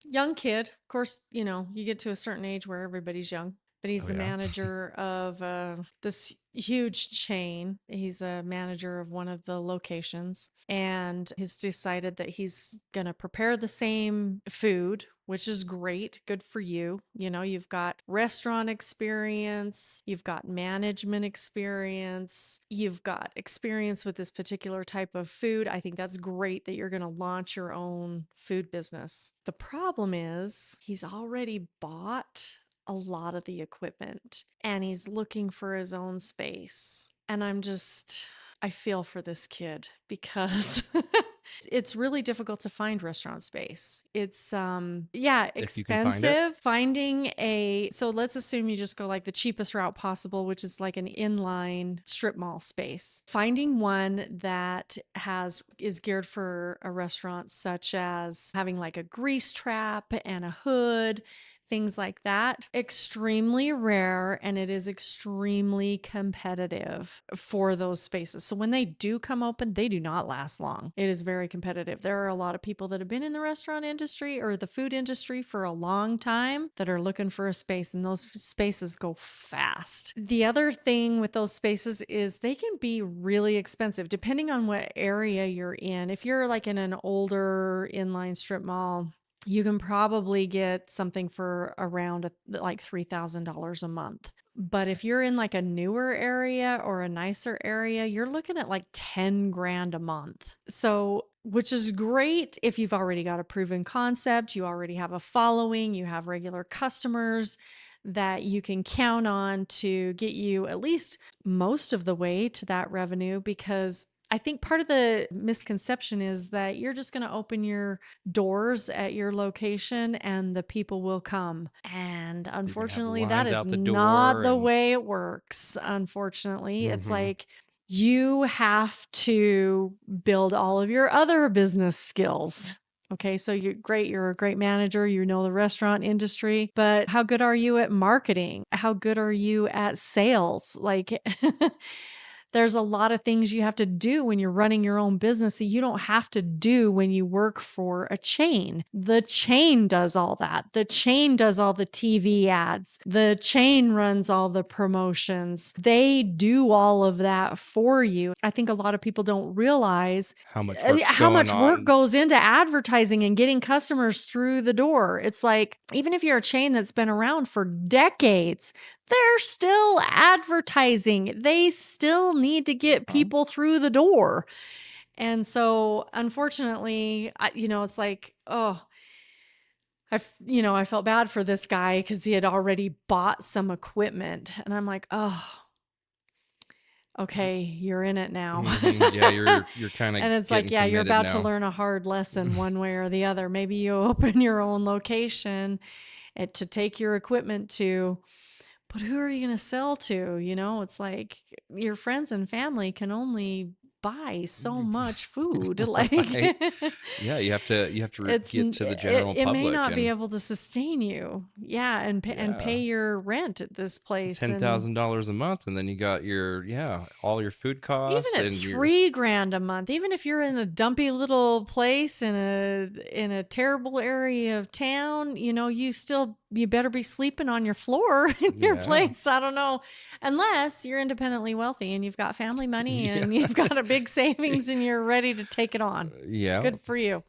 Young kid. Of course, you get to a certain age where everybody's young, but he's Oh, the yeah? manager of this huge chain. He's a manager of one of the locations, and he's decided that he's going to prepare the same food, which is great. Good for you. You've got restaurant experience, you've got management experience, you've got experience with this particular type of food. I think that's great that you're going to launch your own food business. The problem is he's already bought a lot of the equipment and he's looking for his own space. And I feel for this kid because it's really difficult to find restaurant space. It's yeah, If you can find it? expensive finding so let's assume you just go like the cheapest route possible, which is like an inline strip mall space. Finding one that is geared for a restaurant, such as having like a grease trap and a hood, things like that, extremely rare, and it is extremely competitive for those spaces. So when they do come open, they do not last long. It is very competitive. There are a lot of people that have been in the restaurant industry or the food industry for a long time that are looking for a space, and those spaces go fast. The other thing with those spaces is they can be really expensive depending on what area you're in. If you're like in an older inline strip mall, you can probably get something for around like $3,000 a month. But if you're in like a newer area or a nicer area, you're looking at like 10 grand a month. So, which is great if you've already got a proven concept, you already have a following, you have regular customers that you can count on to get you at least most of the way to that revenue. Because I think part of the misconception is that you're just going to open your doors at your location and the people will come. And You're gonna have unfortunately, that lines is out the not door the and way it works. Unfortunately, it's mhm. like you have to build all of your other business skills. Okay, so you're great. You're a great manager. You know the restaurant industry, but how good are you at marketing? How good are you at sales? Like, there's a lot of things you have to do when you're running your own business that you don't have to do when you work for a chain. The chain does all that. The chain does all the TV ads. The chain runs all the promotions. They do all of that for you. I think a lot of people don't realize How much work's how going much work on. goes into advertising and getting customers through the door. It's like, even if you're a chain that's been around for decades, they're still advertising. They still need to get Um, people through the door. And so, unfortunately, it's like, oh, I felt bad for this guy because he had already bought some equipment. And I'm like, oh, okay, you're in it now. mhm, yeah, you're kinda And it's like, getting yeah, you're committed about to now. learn a hard lesson one way or the other. Maybe you open your own location to take your equipment to, but who are you going to sell to? It's like your friends and family can only buy so much food. Like, Right? Yeah, you have to get to the general it may public not be and able to sustain you. Yeah, and pay yeah, your rent at this place. And $10,000 a month, and then you got all your food even costs at and your 3 grand a month, even if you're in a dumpy little place in a terrible area of town, you better be sleeping on your floor in your yeah. place. I don't know, unless you're independently wealthy and you've got family money Yeah. and you've got a big savings and you're ready to take it on. Yeah. Good for you.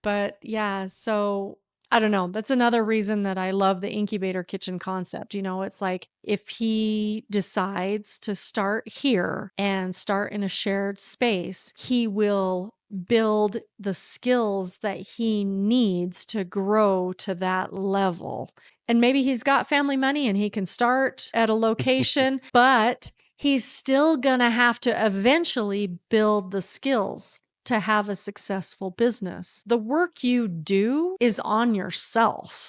But yeah, so I don't know. That's another reason that I love the incubator kitchen concept. It's like if he decides to start here and start in a shared space, he will build the skills that he needs to grow to that level. And maybe he's got family money and he can start at a location, but he's still going to have to eventually build the skills to have a successful business. The work you do is on yourself.